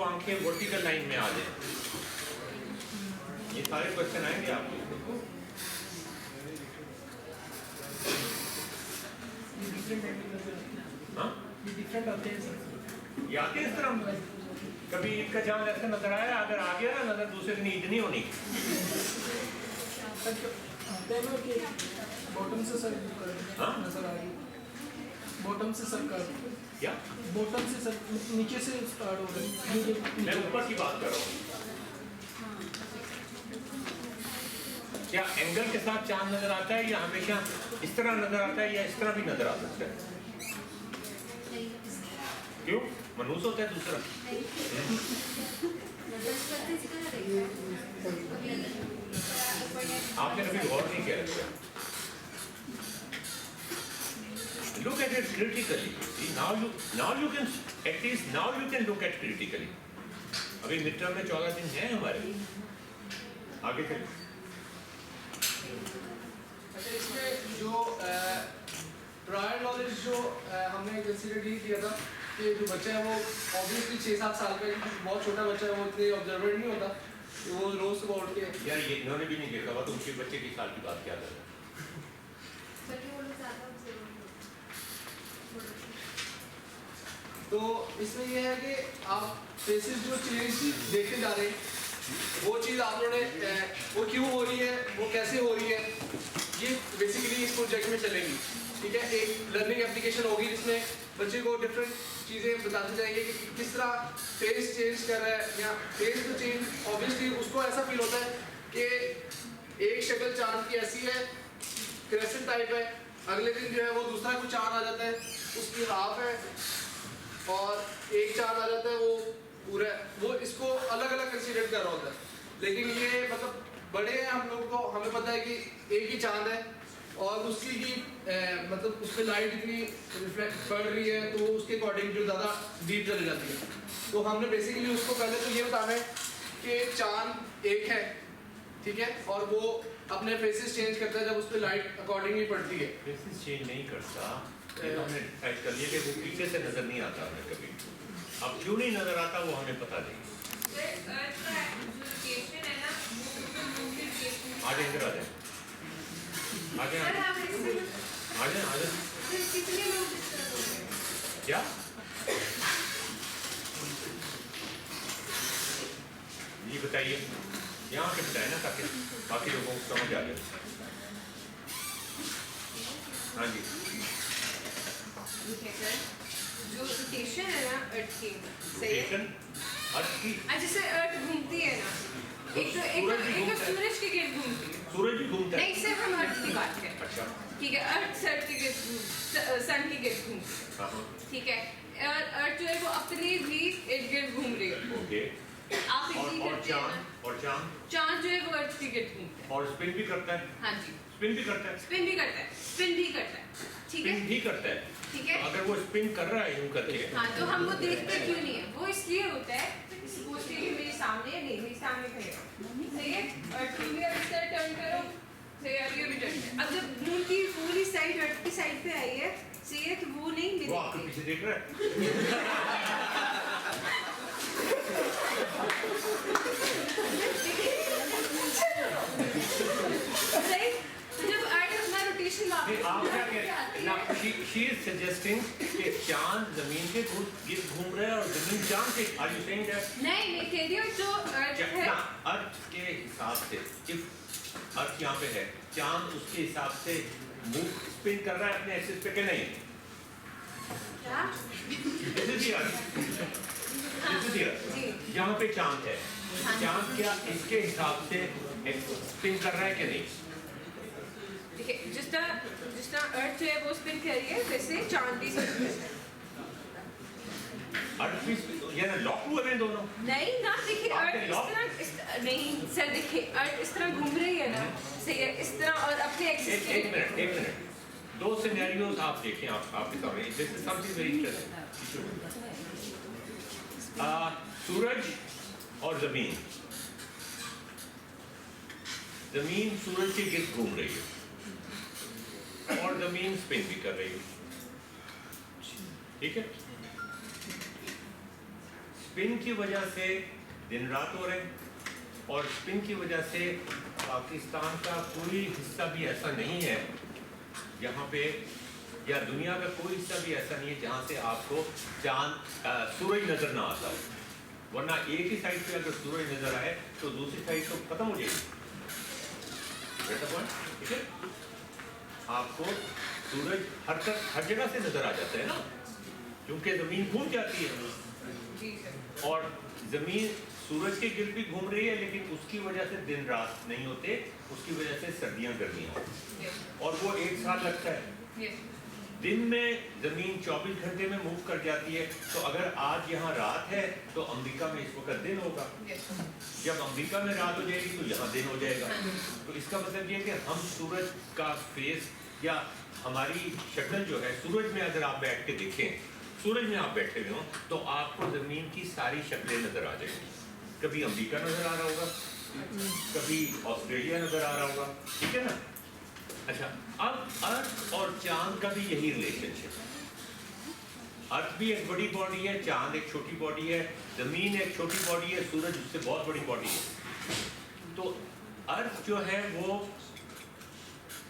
आंखें vertical line में आ जाए। ये सारे क्वेश्चन आएंगे आपको। हाँ डिफरेंट होते हैं सर। ये आते हैं इस तरह। कभी ईद का चांद ऐसे नजर आया, अगर आ गया ना नजर, दूसरे दिन ईद नहीं होनी। आते हैं ना कि बॉटम से सर नजर आ रही है, बॉटम से सर कर क्या, बॉटम से सर नीचे से स्टार्ट हो रहा है। मैं ऊपर की बात कर रहा हूँ। क्या एंगल के साथ चांद नजर आता है, या हमेशा इस तरह नजर आता है, या इस तरह भी नजर आ सकता है? क्यों, मनूस होता है दूसरा? आपने कभी गौर नहीं किया? Look at it critically. See, now you can at least now you can look at critically. अभी मिड टर्म में 14 दिन हैं हमारे, आगे चलिए। अच्छा, इसमें जो प्रायर नॉलेज जो हमने कंसीडर किया था कि जो बच्चा है वो ऑब्वियसली 6-7 साल का, बहुत छोटा बच्चा है, वो इतने ऑब्जर्वेंट नहीं होता, वो रोज सुबह उठ के। यार ये इन्होंने भी नहीं देखा हुआ, तो उनके बच्चे की साल की बात क्या कर रहे हैं? तो इसमें ये है कि आप फेसेस जो चेंज देखते जा रहे हैं, वो चीज़ आप लोगों ने वो क्यों हो रही है, वो कैसे हो रही है, ये बेसिकली इस प्रोजेक्ट में चलेगी। ठीक है, एक लर्निंग एप्लीकेशन होगी जिसमें बच्चे को डिफरेंट चीज़ें बताते जाएंगे कि किस तरह फेस चेंज कर रहा है, या फेस तो चेंज ऑब्वियसली उसको ऐसा फील होता है कि एक शक्ल चांद की ऐसी है, क्रेसेंट टाइप है, अगले दिन जो है वो दूसरा कुछ चांद आ जाता है, उसकी हाफ है, और एक चांद आ जाता है वो पूरा, वो इसको अलग अलग कंसीडर कर रहा होता है। लेकिन ये मतलब बड़े हैं हम लोग को, हमें पता है कि एक ही चांद है और उसकी की मतलब उस पर लाइट इतनी रिफ्लेक्ट पड़ रही है, तो उसके अकॉर्डिंग जो ज़्यादा डीप चली जाती है। तो हमने बेसिकली उसको पहले तो ये बताना है कि चांद एक है, ठीक है, और वो अपने फेसेस चेंज करता है जब उस पर लाइट अकॉर्डिंगली पड़ती है। फेसेस चेंज नहीं करता, ये तो हमने डिसाइड कर लिया कि वो पीछे से नजर नहीं आता हमें कभी। अब क्यों नहीं नजर आता वो हमें पता नहीं। आगे इधर आ जाए, आगे आ जाए, क्या ये बताइए, यहाँ पे बताए ना ताकि बाकी लोगों को समझ आ जाए। हाँ जी, जो रोटेशन है ना अर्थ की, सही है, अर्थ की, जैसे अर्थ घूमती है ना, एक तो सूरज के गिर्द घूमती है, सूरज भी घूमता है। नहीं सिर्फ हम अर्थ की बात करें, अच्छा, ठीक है, अर्थ सन के गिर्द घूमती है, ठीक है, और अर्थ जो है वो अपने भी इर्द गिर्द घूम रही है। ओके, आप इतनी करते हैं ना, और चांद जो है वो अर्थ के गिर्द घूमता है, और स्पिन भी करता है। हाँ जी, स्पिन भी करता है, स्पिन भी करता है, स्पिन भी करता है, ठीक है, स्पिन भी करता है, ठीक है। अगर वो स्पिन कर रहा है यूं करके, हाँ, तो हम वो देखते क्यों नहीं है, वो इसलिए होता है सपोज कि मेरे सामने नहीं, मेरे सामने खड़े हो, सही है, और तुम भी अब इस तरह टर्न करो, सही है, अब ये भी टर्न करो। अब जब मून की पूरी साइड अर्थ की साइड पे आई है, सही है, तो वो नहीं वो आपके मिलेगी। पीछे देख रहा है। सही, तो जब अर्थ अपना रोटेशन आप क्या कह रहे हैं? She is suggesting कि चांद जमीन के गिर्द घूम रहा है और जमीन चांद के, are you saying that? नहीं कह रही हूँ जो अर्थ है, अर्थ के हिसाब से, if अर्थ यहाँ पे है, चांद उसके हिसाब से मूव स्पिन कर रहा है अपने एक्सिस पे कि नहीं? क्या? This is the earth. This is the earth. यहाँ पे चांद है, चांद क्या इसके हिसाब से स्पिन कर रहा है कि नहीं? देखिए, जिस तरह अर्थ जो है वो स्पिन कर रही है, वैसे चांद भी स्पिन कर रहा है। अर्थ भी ये ना लॉक हुए हैं दोनों। नहीं ना, देखिए अर्थ इस तरह नहीं सर, देखिए अर्थ इस तरह घूम रही है ना, सही है, इस तरह और अपने एक्सिस के। एक मिनट, दो सिनेरियोज आप देखें, आपके सामने, this is something very interesting. सूरज और जमीन सूरज के गिर्द घूम रही है और जमीन स्पिन भी कर रही है, ठीक है। स्पिन की वजह से दिन रात हो रहे हैं, और स्पिन की वजह से पाकिस्तान का कोई हिस्सा भी ऐसा नहीं है जहाँ पे, या दुनिया का कोई हिस्सा भी ऐसा नहीं है जहाँ से आपको सूरज नजर ना आता हो। वरना एक ही साइड पे अगर सूरज नजर आए तो दूसरी साइड तो खत्म हो जाएगी। ठीक है, आपको सूरज हर जगह से नजर आ जाता है ना, क्योंकि जमीन घूम जाती है और जमीन सूरज के गिर्द भी घूम रही है, लेकिन उसकी वजह से दिन रात नहीं होते, उसकी वजह से सर्दियां गर्मियां, और वो एक साल लगता है। दिन में जमीन 24 घंटे में मूव कर जाती है, तो अगर आज यहाँ रात है तो अमेरिका में इस वक्त दिन होगा, जब अमेरिका में रात हो जाएगी तो यहाँ दिन हो जाएगा। तो इसका मतलब ये है कि हम सूरज का फेस या हमारी शक्ल जो है, सूरज में अगर आप बैठ के देखें, सूरज में आप बैठे हुए हो तो आपको जमीन की सारी शक्लें नजर आ जाएंगी। कभी अमेरिका नजर आ रहा होगा, कभी ऑस्ट्रेलिया नजर आ रहा होगा, ठीक है ना। अच्छा, अब अर्थ और चांद का भी यही रिलेशनशिप है। अर्थ भी एक बड़ी बॉडी है, चांद एक छोटी बॉडी है, जमीन एक छोटी बॉडी है, सूरज उससे बहुत बड़ी बॉडी है। तो अर्थ जो है वो,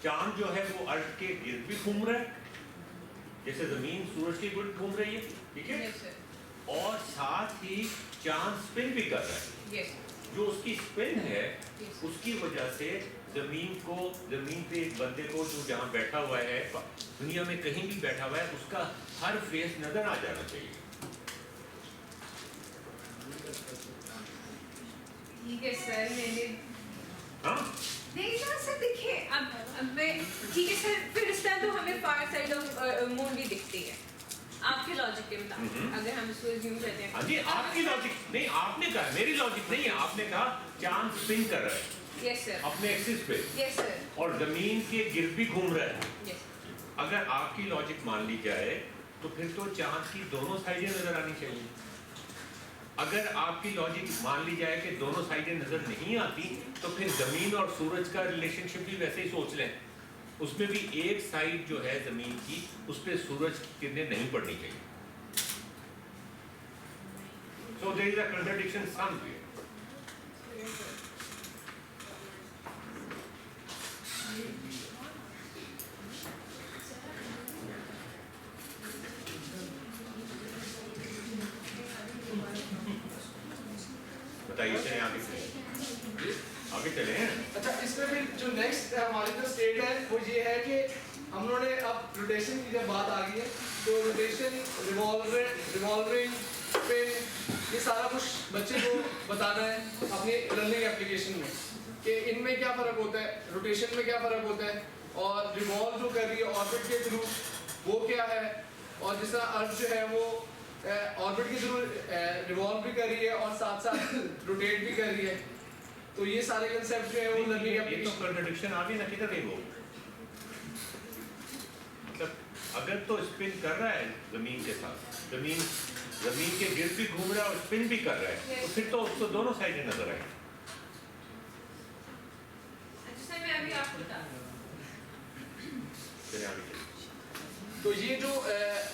चांद जो है वो अर्थ के गिर्द भी घूम रहा है, जैसे जमीन सूरज के गिर्द घूम रही है, ठीक है, और साथ ही चांद स्पिन भी कर रहा है। जो उसकी स्पिन है उसकी वजह से जमीन पे एक बंदे को जो जहाँ बैठा हुआ है, दुनिया में कहीं भी बैठा हुआ है, उसका हर फेस नजर आ जाना चाहिए। ठीक है सर, मैंने नहीं सर दिखे। अब मैं ठीक है सर, फिर इस टाइम तो हमें फार साइड ऑफ मून भी दिखती है आपके लॉजिक के मुताबिक, अगर हम इसको अज्यूम करते हैं। हाँ जी, आपकी लॉजिक नहीं, आपने कहा, मेरी लॉजिक नहीं है। आपने कहा चांद स्पिन कर रहा है, यस सर, अपने एक्सिस पे, यस सर, और जमीन के गिर्द भी घूम रहा है। यस। अगर आपकी लॉजिक मान ली जाए तो फिर तो चांद की दोनों साइडें नजर आनी चाहिए। अगर आपकी लॉजिक मान ली जाए कि दोनों साइडें नजर नहीं आती, तो फिर जमीन और सूरज का रिलेशनशिप भी वैसे ही सोच लें। उसमें भी एक साइड जो है जमीन की, उस पर सूरज की किरणें नहीं पड़नी चाहिए। So there is a contradiction somewhere. बताइए, चले आगे चले हैं। अच्छा, इसमें भी जो नेक्स्ट हमारी जो स्टेट है वो ये है कि हम लोगों ने अब रोटेशन की जब बात आ गई है, तो रोटेशन, रिवॉल्विंग, स्पिन, ये सारा कुछ बच्चे को बताना है अपनी लर्निंग एप्लीकेशन में कि इनमें क्या फ़र्क होता है, रोटेशन में क्या फ़र्क होता है, और रिवॉल्व जो कर रही है ऑर्बिट के थ्रू वो क्या है, और जिस तरह अर्थ जो है वो ऑर्बिट के थ्रू रिवॉल्व भी कर रही है और साथ साथ रोटेट भी कर रही है। तो ये सारे कंसेप्ट जो है वो लर्निंग एप्लीकेशन। तो कंट्रडिक्शन आ गई ना, किधर गई वो? मतलब अगर तो स्पिन कर रहा है जमीन के साथ, जमीन के गिर्द भी घूम रहा है और स्पिन भी कर रहा है, तो फिर तो उसको दोनों साइडें नजर आएंगी। अच्छा सर, मैं अभी आपको बता दूं। तो ये जो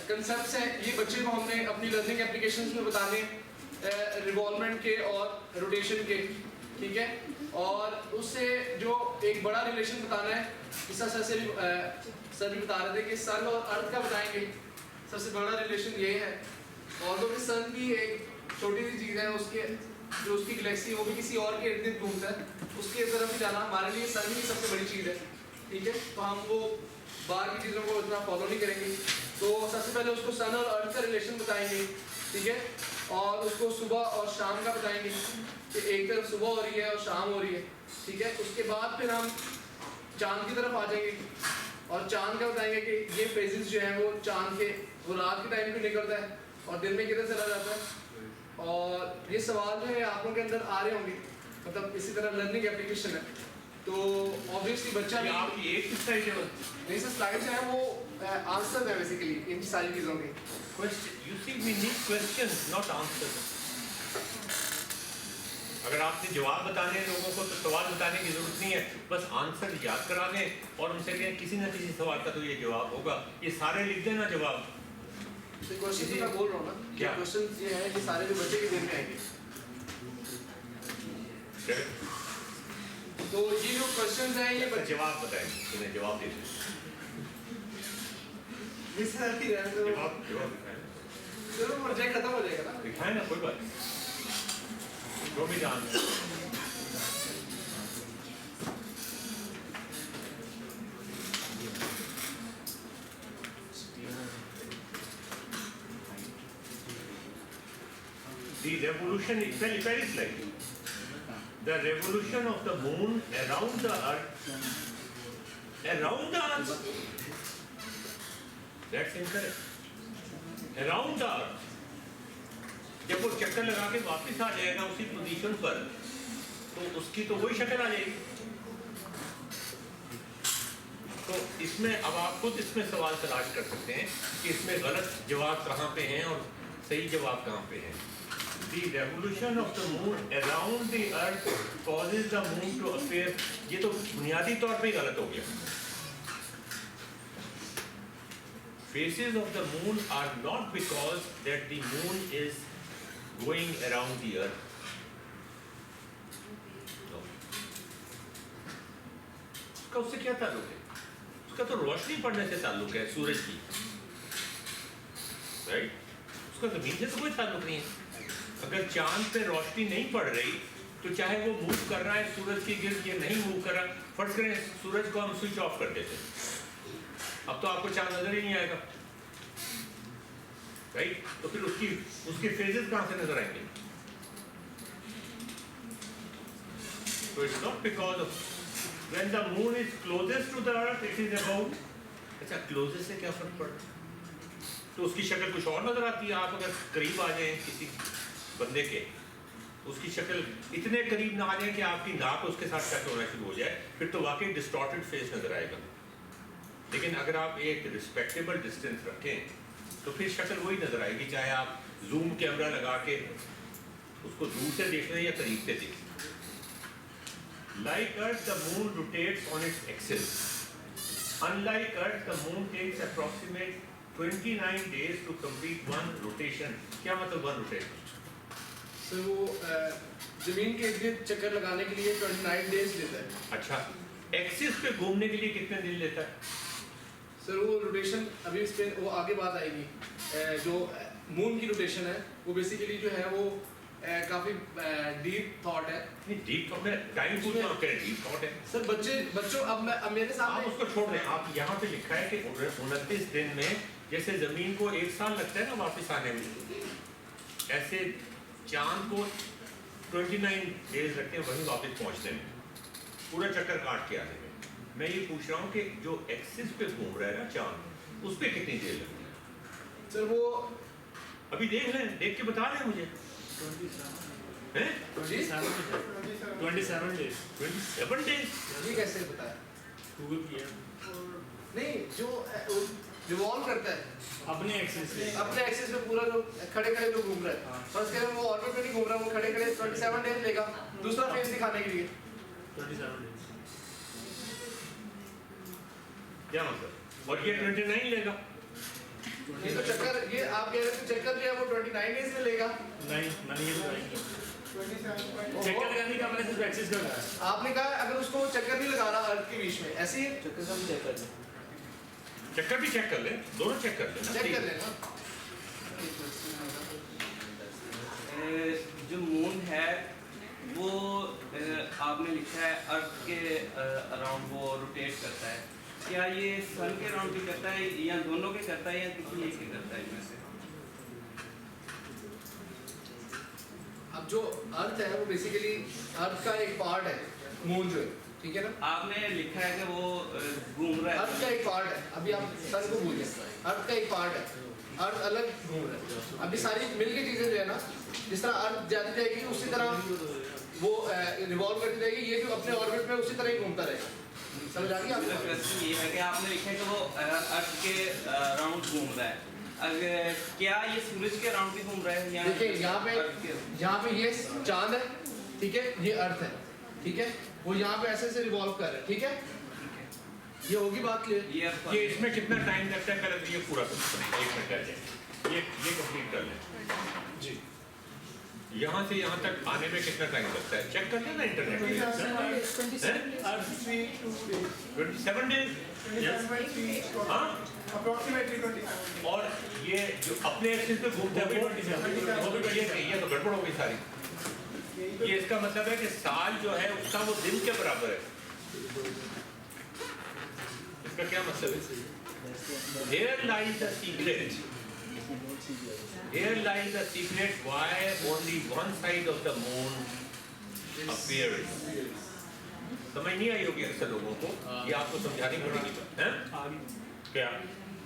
कंसेप्ट्स हैं ये बच्चे को हमने अपनी लर्निंग एप्लीकेशंस में बताने, रिवॉल्वमेंट के और रोटेशन के, ठीक है, और उससे जो एक बड़ा रिलेशन बताना है, इस सर भी बता रहे थे कि सन और अर्थ का बताएंगे। सबसे बड़ा रिलेशन ये है, और तो कि सन भी एक छोटी सी चीज़ है, उसके जो उसकी गैलेक्सी वो भी किसी और के इर्द गिर्द घूमता है, उसके तरफ भी जाना हमारे लिए सन ही सबसे बड़ी चीज़ है, ठीक है। तो हम वो बाहर की चीज़ों को इतना फॉलो नहीं करेंगे। तो सबसे पहले उसको सन और अर्थ का रिलेशन बताएंगे, ठीक है, और उसको सुबह और शाम का बताएंगे कि एक तरफ सुबह हो रही है और शाम हो रही है, ठीक है। उसके बाद फिर हम चांद की तरफ आ जाएंगे और चांद का बताएंगे कि ये फेजेस जो हैं वो चांद के, वो रात के टाइम पे निकलता है और दिन में किधर चला जाता है। और ये सवाल जो है आप लोगों के अंदर आ रहे होंगे, मतलब इसी तरह लर्निंग एप्लीकेशन है, तो ऑब्वियसली बच्चा भी आपकी एक स्लाइड है, नहीं सर, स्लाइड जो है वो आंसर है बेसिकली इन सारी चीज़ों के। Question, you see we need questions not answers. अगर आपने जवाब बताने हैं लोगों को, तो सवाल बताने की जरूरत नहीं है, बस आंसर याद करा दें और उनसे कहें किसी न किसी सवाल का तो ये जवाब होगा, ये सारे लिख देना जवाब। तो क्वेश्चन तो मैं बोल रहा हूँ ना, क्या? क्वेश्चन ये है कि सारे जो बच्चे के दिन में आएंगे, तो ये जो क्वेश्चन हैं ये बच्चे जवाब बताएंगे, तुम्हें जवाब दे दो। इस तरह की रहने दो। जवाब दिखाएं। चलो प्रोजेक्ट खत्म हो जाएगा ना। दिखाएं ना, कोई बात नहीं। जो भी जान The revolution is very slightly. The revolution of the moon around the earth. That's incorrect. Around the earth. जब वो चक्कर लगा के वापस आ जाएगा उसी पोजीशन पर, तो उसकी तो वही शक्ल आ जाएगी। तो इसमें अब आप खुद इसमें सवाल तलाश कर सकते हैं कि इसमें गलत जवाब कहाँ पे हैं और सही जवाब कहाँ पे हैं। The revolution of the moon around the earth causes the moon to appear. ये तो बुनियादी तौर पे गलत हो गया। Phases of the moon are not because that the moon is going around the earth. No. उसका उससे क्या ताल्लुक है? उसका तो रोशनी पड़ने से ताल्लुक है सूरज की, राइट? उसका जमीन से तो कोई ताल्लुक नहीं है। अगर चांद पे रोशनी नहीं पड़ रही तो चाहे वो मूव कर रहा है सूरज के गिर्द या नहीं मूव कर रहा, फर्ज करें सूरज को हम स्विच ऑफ कर देते, अब तो आपको चांद नजर ही नहीं आएगा, राइट? तो फिर उसके फेजेस कहां से नजर आएंगे? तो it's not because of when the moon is closest to the earth it is about. अच्छा, क्लोजेस्ट से क्या फर्क पड़ता है? तो उसकी शक्ल कुछ और नजर आती है। आप अगर करीब आ जाए किसी बंदे के, उसकी शक्ल इतने करीब ना आ जाए कि आपकी नाक उसके साथ टच होना शुरू हो जाए, फिर तो वाकई डिस्टॉर्टेड फेस नजर आएगा। लेकिन अगर आप एक रिस्पेक्टेबल डिस्टेंस रखें तो फिर शक्ल वही नजर आएगी, चाहे आप जूम कैमरा लगा के उसको दूर से देख रहे हैं या करीब से देख रहे हैं। Like Earth, the moon rotates on its axis. Unlike Earth, the moon takes approximate 29 days to complete one rotation. क्या मतलब one rotation? तो वो जमीन के इर्द चक्कर लगाने के लिए 29 डेज लेता है। अच्छा, एक्सिस पे घूमने के लिए कितने दिन लेता है? सर वो रोटेशन अभी इस पे वो आगे बात आएगी। जो मून की रोटेशन है वो बेसिकली जो है वो काफी डीप थॉट है। नहीं, डीप थॉट में टाइम पूछ रहा हूँ, डीप थॉट है। सर बच्चों अब मेरे आप सामने उसको छोड़ दें। आप यहाँ पे लिखा है कि 29 दिन में, जैसे जमीन को 1 साल लगता है ना वापस आने में, ऐसे चांद को 29 डेज लगते हैं वहीं वापस पहुंचने में, पूरा चक्कर काट के आने में। मैं ये पूछ रहा हूँ कि जो एक्सिस पे घूम रहा है ना चांद, उस पे कितनी देर लगती है? सर वो अभी देख लें, देख के बता दें मुझे। 27 days। 27 डेज? ये कैसे बताया? गूगल किया नहीं, जो रिवॉल्व करता है अपने एक्सेस से। अपने एक्सिस पे पूरा जो खड़े जो घूम रहा है, फर्स्ट करें वो ऑर्बिट में नहीं घूम रहा, वो खड़े 27 डेज लेगा दूसरा फेज दिखाने के लिए। 27 days। क्या मतलब? और ये 29 लेगा? ये तो चक्कर, ये आप कह रहे हैं चक्कर जो है वो 29 डेज में लेगा। नहीं, मैंने ये बताएंगे चक्कर लगाने का, मैंने सिर्फ एक्सेस का लगाया। आपने कहा अगर उसको चक्कर नहीं लगा रहा अर्थ के बीच में, ऐसे ही चक्कर का भी चेक कर चक्कर भी चेक कर ले, दोनों चेक कर ले। चेक कर लेना। जो मून है वो आपने लिखा है अर्थ के अराउंड वो रोटेट करता है, क्या ये सन के अराउंड भी करता है या दोनों के करता है या किसी एक के करता है इनमें से? अब जो अर्थ है वो बेसिकली अर्थ का एक पार्ट है, मून जो है, ठीक है ना? आपने लिखा है कि वो घूम रहा अर्थ का है। एक पार्ट है, अभी आप सन को भूलिए, अर्थ का एक पार्ट है, अर्थ अलग घूम रहा है। अभी सारी मिलके चीजें जो है ना, जिस तरह अर्थ जाती जाएगी उसी तरह वो रिवॉल्व करती जाएगी, ये जो अपने ऑर्बिट में उसी तरह ही घूमता रहेगा। समझ आ गई आपको? क्वेश्चन ये है कि आपने लिखा है कि वो अर्थ के अराउंड घूम रहा है, अगर क्या ये सूरज के अराउंड भी घूम रहा है या देखिए यहाँ पे ये चांद है, ठीक है, ये अर्थ है, ठीक है, वो यहाँ पे ऐसे से रिवॉल्व कर रहा है, ठीक है, ये होगी बात क्लियर। ये ये इसमें कितना टाइम लगता है? पहले तो ये पूरा 1 मिनट कर जाए। ये कंप्लीट कर लें जी यहाँ से यहाँ तक आने में कितना टाइम लगता है चेक कर लेना इंटरनेट पे 27 डेज हाँ और ये जो अपने एक्सिस पे घूमते हैं वो भी ये तो गड़बड़ हो गई सारी ये इसका मतलब है कि साल जो है उसका वो दिन के बराबर है इसका क्या मतलब है Here lies the secret. Here lies the secret why only one side of the moon appears. समझ नहीं आई होगी अक्सर लोगों को ये आपको समझानी पड़ेगी हैं क्या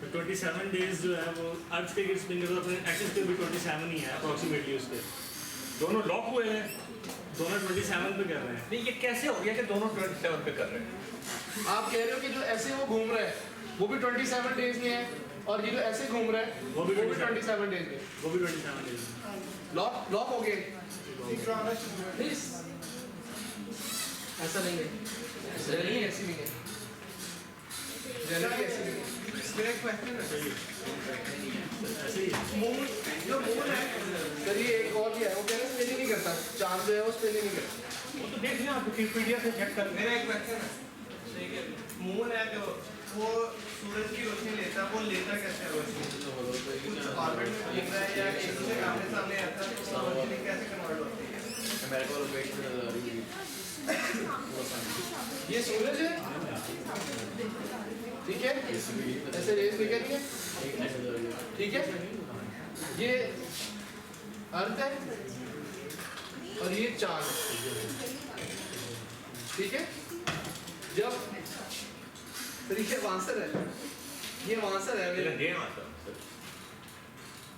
27 डेज जो है वो अर्थ पे स्पिन करता है अपने एक्सिस पे भी 27 ही है अप्रोक्सीमेटली उसके दोनों लॉक हुए हैं दोनों 27 पे कर रहे हैं नहीं ये कैसे हो गया कि दोनों 27 पे कर रहे हैं आप कह रहे हो कि जो ऐसे वो घूम रहा है वो भी 27 डेज में है और ये जो ऐसे घूम रहा है वो भी 27 डेज में वो भी 27 डेज लॉक हो गए प्लीज ऐसा नहीं है जनरली ऐसी नहीं है जनरली ऐसी नहीं है मेरा एक क्वेश्चन है ऐसे ही मून जो मून है सर ये एक और भी है वो कह रहे हैं स्पिन ही नहीं करता चांद जो है वो स्पिन ही नहीं करता वो तो देख लें आप विकिपीडिया से चेक कर मेरा एक क्वेश्चन है मून है जो वो सूरज की रोशनी लेता है वो लेता कैसे है रोशनी कुछ ऑर्बिट में लेता है या किसी से आमने सामने आता है तो रोशनी कैसे कन्वर्ट होती है ये सूरज है ठीक है ऐसे रेस निकल रही है ठीक है ये अर्थ है और ये चांद ठीक है जब तो ये आंसर है ये आंसर है मेरा गेम आता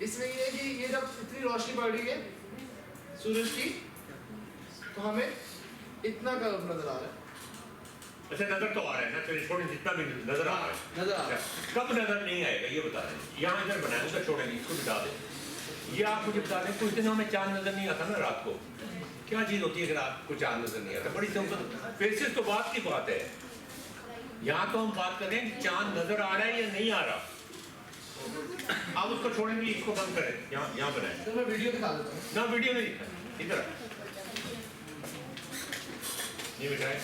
इसमें ये है कि ये जब इतनी रोशनी पड़ रही है सूरज की तो हमें इतना कर्व नजर आ रहा है अच्छा नजर तो आ रहा है ना फिर छोटे जितना भी नजर आ रहा है नजर आ रहा है अच्छा, कब नजर नहीं आएगा ये बता रहे हैं यहाँ इधर बनाया उधर छोड़ेंगे इसको बिता दें ये आप मुझे बता दें कुछ दिनों में चांद नजर नहीं आता ना रात को क्या चीज़ होती है कि रात को चांद नजर नहीं आता बड़ी सिंपल फेसिस तो बात की बात है यहाँ तो हम बात करें चांद नजर आ रहा है या नहीं आ रहा आप उसको छोड़ेंगे इसको बंद करें यहाँ बनाए तो मैं वीडियो दिखा देता हूँ ना वीडियो नहीं दिखा इधर ये बिठाए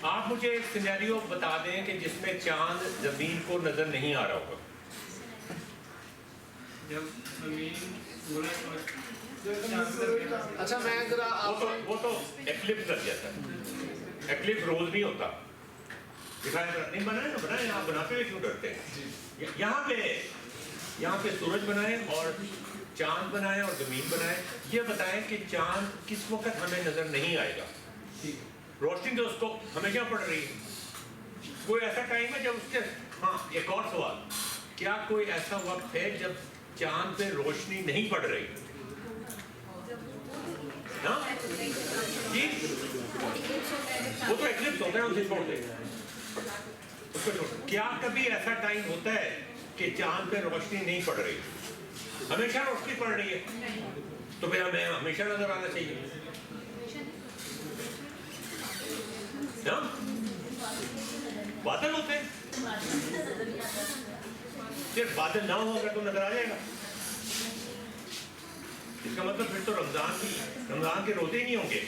आप मुझे एक सिनेरियो बता दें कि जिसमें चांद जमीन को नजर नहीं आ रहा होगा जब जमीन सूरज और अच्छा मैं जरा वो तो एक्लिप्स लग जाता है एक्लिप्स रोज नहीं होता दिखाएं जरा नहीं बनाए ना बनाए आप बनाते हुए क्यों डरते हैं यहाँ पे सूरज बनाए और चांद बनाए और जमीन बनाए ये बताएं कि चांद किस वक्त हमें नजर नहीं आएगा रोशनी तो उसको हमेशा पड़ रही है कोई ऐसा टाइम है जब उसके हाँ एक और सवाल क्या कोई ऐसा वक्त है जब चांद पे रोशनी नहीं पड़ रही हाँ जी वो तो एक्लिप्स होता है उसे छोड़ दें उसको छोड़ क्या कभी ऐसा टाइम होता है कि चांद पे रोशनी नहीं पड़ रही हमेशा रोशनी पड़ रही है तो फिर हमें हमेशा नजर आना चाहिए ना? बादल होते हैं सिर्फ बादल ना होगा तो नजर आ जाएगा इसका मतलब फिर तो रमजान के रोजे ही नहीं होंगे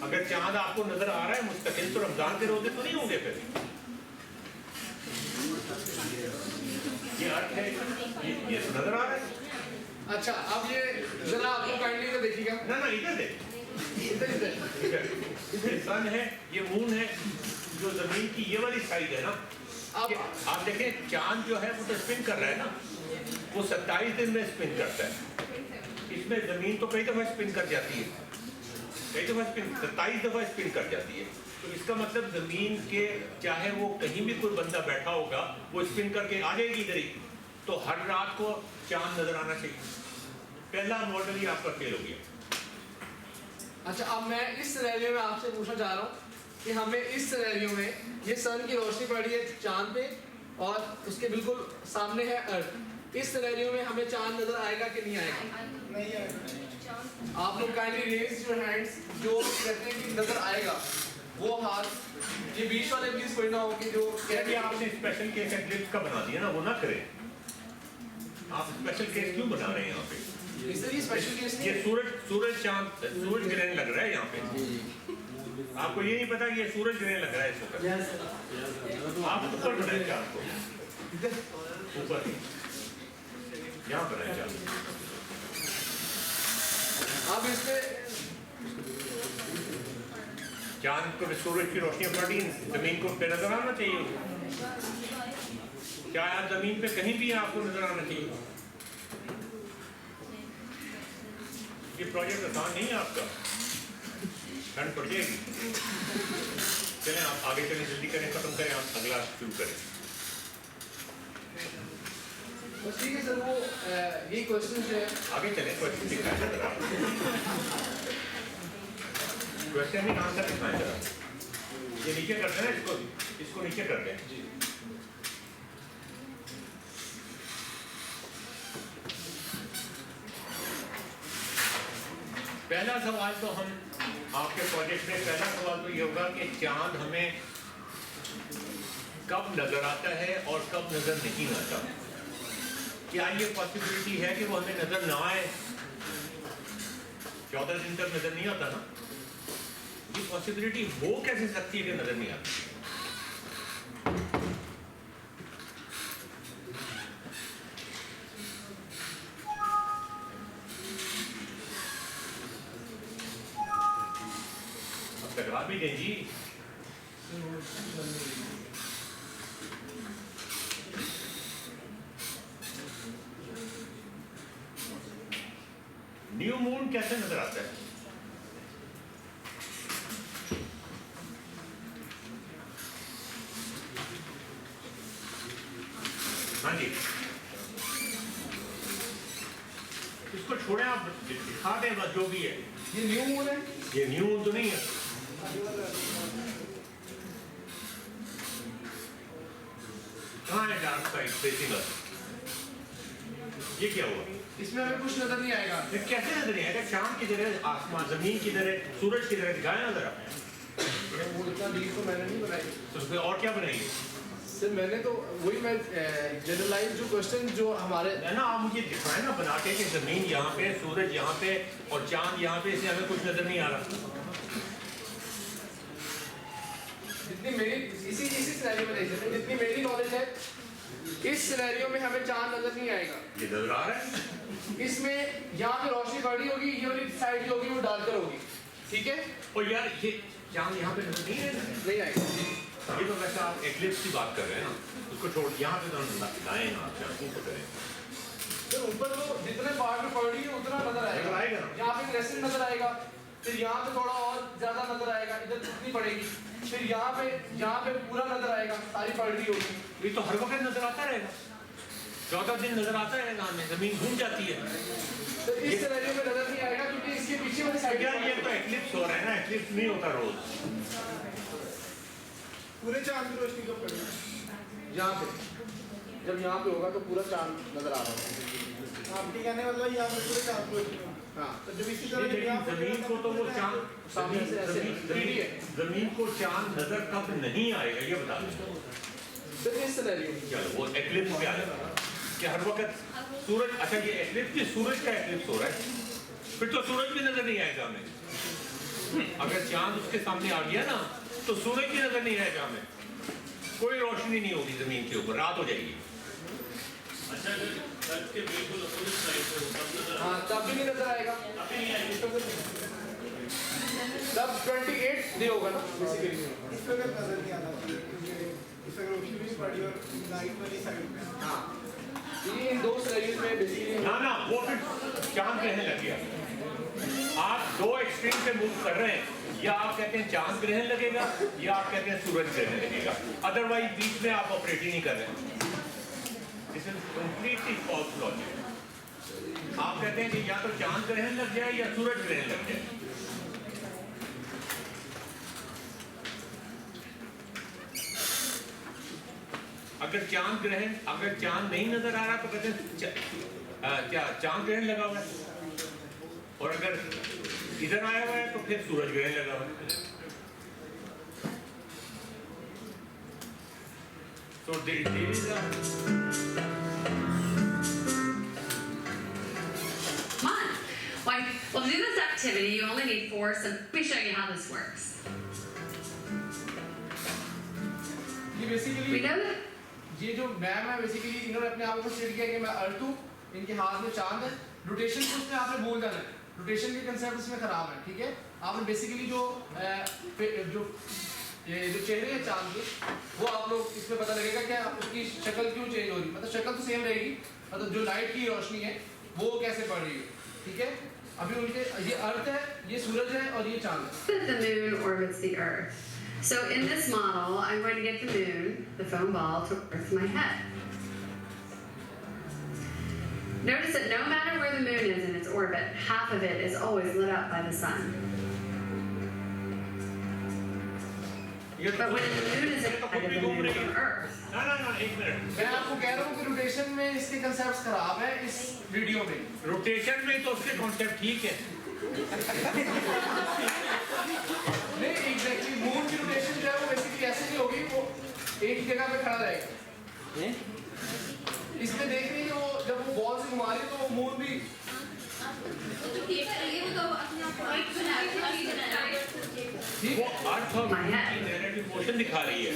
अगर चांद आपको नजर आ रहा है मुस्तकिल तो रमजान के रोजे तो नहीं होंगे फिर ये अर्थ है ये तो नजर आ रहा है अच्छा अब ये जरा आपको काइंडली इधर देखिएगा ना इधर दे इधर ये सन है ये मून है जो जमीन की ये वाली साइड है ना अब आप देखें चांद जो है वो तो स्पिन कर रहा है ना वो 27 दिन में स्पिन करता है इसमें जमीन तो कई दफा स्पिन कर जाती है कई दफा स्पिन 27 दफा स्पिन कर जाती है तो इसका मतलब जमीन के चाहे वो कहीं भी कोई बंदा बैठा होगा वो स्पिन करके आ जाएगी इधर ही तो हर रात को चांद नजर आना चाहिए पहला मॉडल ही आपका फेल हो गया अच्छा अब मैं इस सिनेरियो में आपसे पूछना चाह रहा हूँ कि हमें इस सिनेरियो में ये सन की रोशनी पड़ रही है चांद पे और उसके बिल्कुल सामने है अर्थ इस सिनेरियो में हमें चांद नजर आएगा कि नहीं आएगा आप लोग काइंडली रेज योर हैंड्स जो कहते हैं कि नजर आएगा वो हाथ ये बीच वाले प्लीज कोई ना हो कि जो क्या आपने स्पेशल केस एक्लिप्स का बना दिया ना वो ना करें आप स्पेशल केस क्यों बना रहे हैं यहाँ पे? इसलिए स्पेशल केस ये नहीं सूरज ग्रहण लग रहा है यहाँ पे। आपको ये नहीं पता कि ये सूरज ग्रहण लग रहा है इस वक्त? आप ऊपर बनाए चांद को, ऊपर यहाँ बनाए चांद। अब इसमें चांद को सूरज की रोशनी पड़ी जमीन को पे नजर आना चाहिए। क्या यार जमीन पे कहीं भी आपको नजर आना चाहिए? ये प्रोजेक्ट आसान नहीं है आपका, ठंड पड़ जाएगी। चलें आप आगे चलें, जल्दी करें, खत्म करें, आप अगला शुरू करें। बस ठीक है सर, वो यही क्वेश्चन है। आगे चलें, क्वेश्चन दिखाएं जरा, क्वेश्चन भी आंसर दिखाएं जरा। ये नीचे करते हैं, इसको नीचे कर दें। पहला सवाल तो हम आपके प्रोजेक्ट में, पहला सवाल तो ये होगा कि चांद हमें कब नजर आता है और कब नजर नहीं आता। क्या ये पॉसिबिलिटी है कि वो हमें नजर ना आए? 14 दिन तक नजर नहीं आता ना, ये पॉसिबिलिटी हो कैसे सकती है कि नजर नहीं आती? अब करवा भी दें जी। न्यू मून कैसे नजर आता है? हाँ जी, इसको छोड़े, आप दिखा दें बस जो भी है। ये न्यू मून है, ये न्यू मून तो नहीं है। कहाँ है डार्क साइड फेसिंग अस? ये क्या हुआ? इसमें हमें कुछ नजर नहीं आएगा। ये कैसे नजर नहीं आएगा? चांद की तरह, आसमान जमीन की तरह, सूरज की तरह दिखाया ना जरा। वो इतना डीप तो मैंने नहीं बनाई तो उसमें और क्या बनाएंगे? सर। मैंने तो वही मैं जनरलाइज जो क्वेश्चन जो हमारे है ना, आप मुझे दिखाएं ना बना के कि जमीन यहाँ पे, सूरज यहाँ पे और चांद यहाँ पे, इससे हमें कुछ नजर नहीं आ रहा। जितनी मेरी इसी सिनेरियो में देख सकते हैं, जितनी मेरी नॉलेज है, इस सिनेरियो में हमें चांद नजर नहीं आएगा। ये नजर आ रहा है? इसमें यहाँ पे रोशनी बड़ी होगी, ये वाली साइड जो होगी वो डार्कर होगी, ठीक है? और यार ये चांद यहाँ पे नजर नहीं आएगा। नहीं आएगा। ये तो वैसे आप एक्लिप्स की बात कर रहे हैं ना, उसको छोड़ यहाँ पे तो लाएं ना, आप चांद को करें। तो ऊपर तो जितने पार्ट में पड़ रही है उतना नजर आएगा। नजर आएगा ना? यहाँ पे क्रेसेंट नजर आएगा, फिर यहाँ पे थोड़ा और ज्यादा नजर आएगा, इधर कितनी पड़ेगी, फिर यहाँ पे पूरा नजर आएगा, सारी पड़ रही होगी। ये तो हर वक्त नजर आता रहेगा, 14 दिन नजर आता रहेगा हमें, जमीन घूम जाती है। तो इस सिनेरियो में नजर नहीं आएगा क्योंकि इसके पीछे वाली साइड यार ये तो एक्लिप्स हो रहा है ना, एक्लिप्स नहीं होता रोज। पूरे चांद की रोशनी कब पड़ेगी? यहाँ पे, जब यहाँ पे होगा तो पूरा चांद नजर आ रहा होगा। आपके कहने मतलब यहाँ पे पूरे चांद की रोशनी होगी। हाँ, तो जब इसी ये तरह लेकिन यहाँ पे जमीन को तो वो चांद, सामने से ऐसे 3D है। जमीन को चांद नजर कब नहीं आएगा ये बता दें। तो इस सिनेरियो में चलो वो एक्लिप्स पे आ जाएगा कि हर वक्त सूरज, अच्छा ये एक्लिप्स, ये सूरज का एक्लिप्स हो रहा है, फिर तो सूरज भी नजर नहीं आएगा हमें। अगर चांद उसके सामने आ गया ना तो सूरज भी नजर नहीं आएगा हमें, कोई रोशनी नहीं होगी जमीन के ऊपर, रात हो जाएगी। अच्छा, अगर अर्थ के बिल्कुल अपोजिट साइड पे हो तब नजर हाँ, तब भी नहीं नजर आएगा। अभी नहीं आएगी। तब 28 डे होगा ना बेसिकली। इस पे अगर नजर नहीं आना चाहिए, इस पे रोशनी भी पड़ी और लाइट वाली साइड में। हाँ, ये इन दो सिनेरियोज में बेसिकली ना ना, वो फिर चांद ग्रहण लग गया। आप दो एक्सट्रीम पे मूव कर रहे हैं, या आप कहते हैं चांद ग्रहण लगेगा या आप कहते हैं सूरज ग्रहण लगेगा, अदरवाइज बीच में आप ऑपरेट ही नहीं कर रहे हैं। This is completely false logic. आप कहते हैं कि या तो चांद ग्रहण लग जाए या सूरज ग्रहण लग जाए। अगर चांद नहीं नजर आ रहा तो कहते हैं क्या चांद ग्रहण लगा हुआ है, और अगर इधर आया हुआ है तो फिर सूरज ग्रहण लगा हुआ है। So there is a Well, to do this activity, you only need 4, so let me show you how this works. ये बेसिकली We know that ये जो मैम है बेसिकली इन्होंने अपने आप को सेट किया कि मैं अर्थ हूँ, इनके हाथ में चांद है। रोटेशन को उसमें आपने भूल जाना है, रोटेशन के कंसेप्ट इसमें खराब है, ठीक है। आपने बेसिकली जो चेहरे हैं चांद के, वो आप लोग इसमें पता लगेगा कि उसकी शक्ल क्यों चेंज हो रही है। मतलब शक्ल तो सेम रहेगी, मतलब जो लाइट की रोशनी है वो कैसे पड़ रही है, ठीक है। अभी उनके ये अर्थ है, ये सूरज है और ये चांद है। the moon orbits the Earth. So in this model, I'm going to get the moon, the foam ball, to Earth my head. Notice that no matter where the moon is in its orbit, half of it is always lit up by the sun. But when the moon is inside of the moon from Earth, ना एक minute, मैं आपको कह रहा हूँ कि rotation में इसके कंसेप्ट खराब है इस वीडियो में। रोटेशन में तो उसके कॉन्सेप्ट ठीक है। नहीं एग्जैक्टली मून की रोटेशन जो है वो बेसिकली ऐसे नहीं होगी, वो एक ही जगह पे खड़ा रहेगा। इसमें देख रही है वो जब वो बॉल से घुमा रही है तो वो मून भी वो अर्थ और मून की रिलेटिव मोशन दिखा रही है।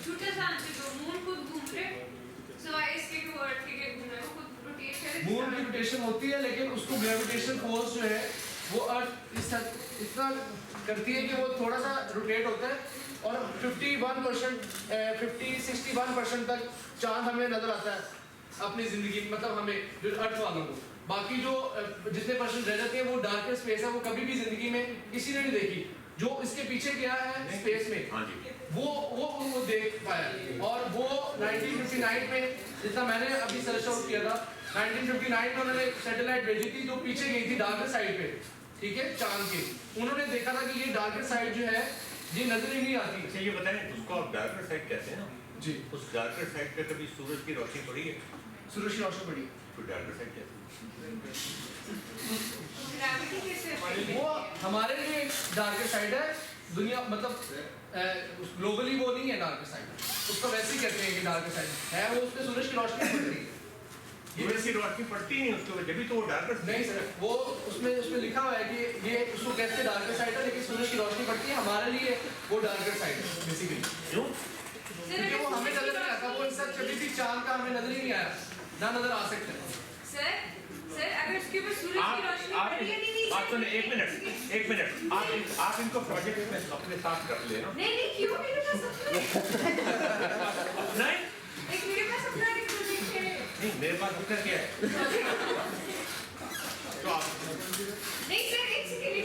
छोटा सा तो मून खुद घूम रहे, सिवाय इसके कि वो अर्थ के घूम रहे, वो खुद रोटेट कर रहे। मून की रोटेशन होती है लेकिन उसको ग्रेविटेशन फोर्स जो है वो अर्थ इतना करती है कि वो थोड़ा सा रोटेट होता है और 61% तक चांद हमें नजर आता है अपनी जिंदगी, मतलब हमें जो अर्थ वालों को। बाकी जो जितने परसेंट रह जाते हैं वो डार्क स्पेस है, वो कभी भी जिंदगी में किसी ने नहीं देखी। जो इसके पीछे गया है स्पेस में वो देख पाया। और वो 1959 में जितना मैंने अभी सर्च आउट किया था, 1959 में उन्होंने सैटेलाइट भेजी थी जो पीछे गई थी डार्कर साइड पे, ठीक है, चांद के। उन्होंने देखा था कि ये डार्कर साइड जो है ये नजर ही नहीं आती। अच्छा ये बताएं, उसको आप डार्कर साइड कहते हैं ना जी। उस डार्कर साइड पे कभी सूरज की रोशनी पड़ी है? सूरज की रोशनी पड़ी तो डार्कर साइड कहते हैं। ग्रेविटी कैसे वो हमारे लिए डार्कर साइड है, दुनिया मतलब ग्लोबली वो नहीं है डार्कर साइड, उसको वैसे ही कहते हैं कि डार्कर साइड है, वो उसमें सूरज की रोशनी पड़ती है। सूरज की रोशनी पड़ती नहीं उसको, जब भी तो वो डार्कर नहीं सर, वो उसमें लिखा हुआ है कि ये उसको कहते हैं डार्कर साइड है, लेकिन सूरज की रोशनी पड़ती है, हमारे लिए वो डार्कर साइड है बेसिकली। क्यों? क्योंकि वो हमें नजर नहीं आता, वो सब कभी भी चांद का हमें नजर ही नहीं आया, ना नजर आ सकते हैं। सर अगर उसके ऊपर सूरज की रोशनी पड़ रही है नहीं आप तो एक मिनट आप इनको प्रोजेक्ट में अपने साथ कर ले ना। नहीं क्यों मेरे पास अपना नहीं एक मेरे पास अपना एक प्रोजेक्ट है। नहीं मेरे पास अपना क्या है? तो आप नहीं सर एक सेकंड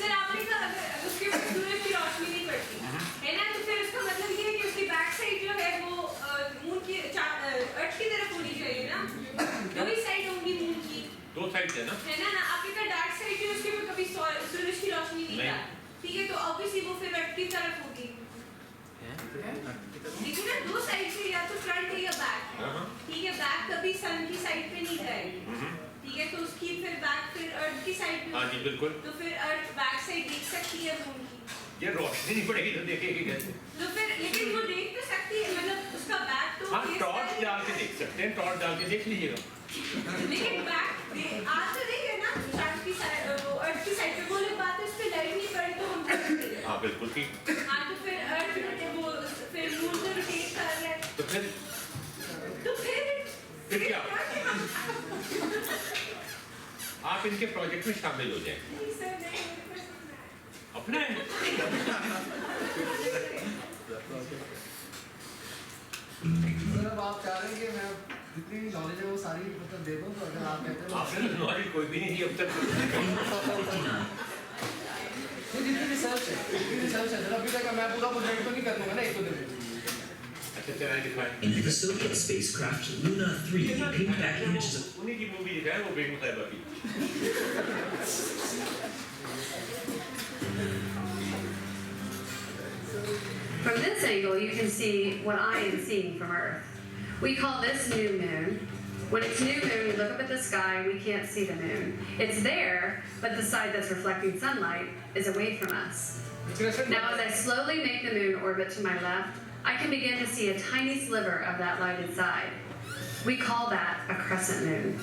सर आपने कहा अगर उसके ऊपर सूरज की रोशनी नहीं पड़ती है ना, तो फिर उसका मतलब ये है कि उसकी बैक साइड जो है वो मून की अर्थ की तरफ होनी चाहिए ना, दो ही साइड होंगी मून की, दो साइड है ना आपने कहा डार्क साइड जो उसके ऊपर कभी सूरज की रोशनी नहीं था, ठीक है, तो ऑब्वियसली वो फिर अर्थ की तरफ होगी। देखिए ना दो साइड से, या तो फ्रंट या बैक, ठीक है, बैक कभी सन की साइड पे नहीं जाएगी, ठीक है, तो उसकी फिर बैक फिर अर्थ की साइड पे। हाँ जी बिल्कुल। तो फिर अर्थ बैक साइड देख सकती है मून की, ये रोशनी नहीं पड़ेगी तो देखेगी कैसे? तो फिर लेकिन वो देख तो सकती है, मतलब उसका बैक तो हाँ टॉर्च डाल के देख सकते हैं, टॉर्च डाल के देख लीजिएगा। लेकिन बैक आज तो देखे ना चांद की साइड, अर्थ की साइड पे, वो लोग बात है उस पे लाइट नहीं पड़ी तो हम कर सकते हैं। हाँ बिल्कुल ठीक। हाँ तो फिर अर्थ वो फिर मून को रोटेट कर रहा है, तो फिर क्या? आप इनके प्रोजेक्ट में शामिल हो जाएं। नहीं सर नहीं अपना है। सर अब आप चाह रहे हैं कि मैं जितनी नॉलेज है वो सारी मतलब दे दूं, तो अगर आप कहते हो आपने नॉलेज कोई भी नहीं दी अब तक। जितनी रिसर्च है सर अभी तक मैं पूरा प्रोजेक्ट तो नहीं कर दूंगा ना एक दो दिन में। अच्छा चला दिखाएं। In the Soviet spacecraft Luna 3, they picked back images of उन्हीं की मूवी दिखाए वो बेगम साहिबा की। from this angle, you can see what I am seeing from Earth. We call this new moon. When it's new moon, we look up at the sky, we can't see the moon. It's there, but the side that's reflecting sunlight is away from us. Now, as I slowly make the moon orbit to my left, I can begin to see a tiny sliver of that lighted side. We call that a crescent moon.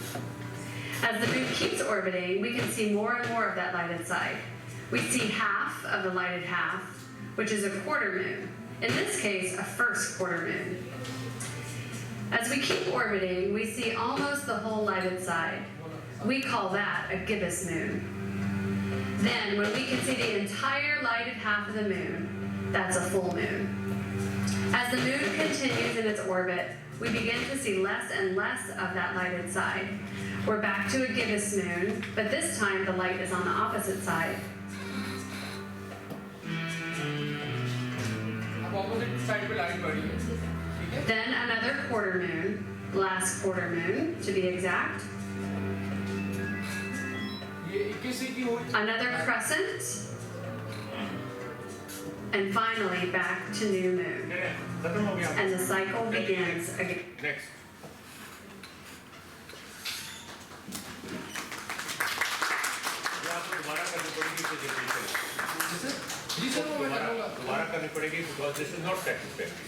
As the moon keeps orbiting, we can see more and more of that lighted side. We see half of the lighted half, which is a quarter moon. In this case, a first quarter moon. As we keep orbiting, we see almost the whole lighted side. We call that a gibbous moon. Then, when we can see the entire lighted half of the moon, that's a full moon. As the moon continues in its orbit, we begin to see less and less of that lighted side. We're back to a gibbous moon, but this time the light is on the opposite side. अब opposite side पे light बढ़ी है, ठीक है? Then another quarter moon, last quarter moon to be exact. ये 21 की हुई Another crescent. And finally back to new moon. खत्म हो गया। And the cycle begins again. Next. ये आपको दोबारा करनी पड़ेगी presentation। जी सर वो मैं करूँगा। दोबारा करनी पड़ेगी because this is not satisfactory।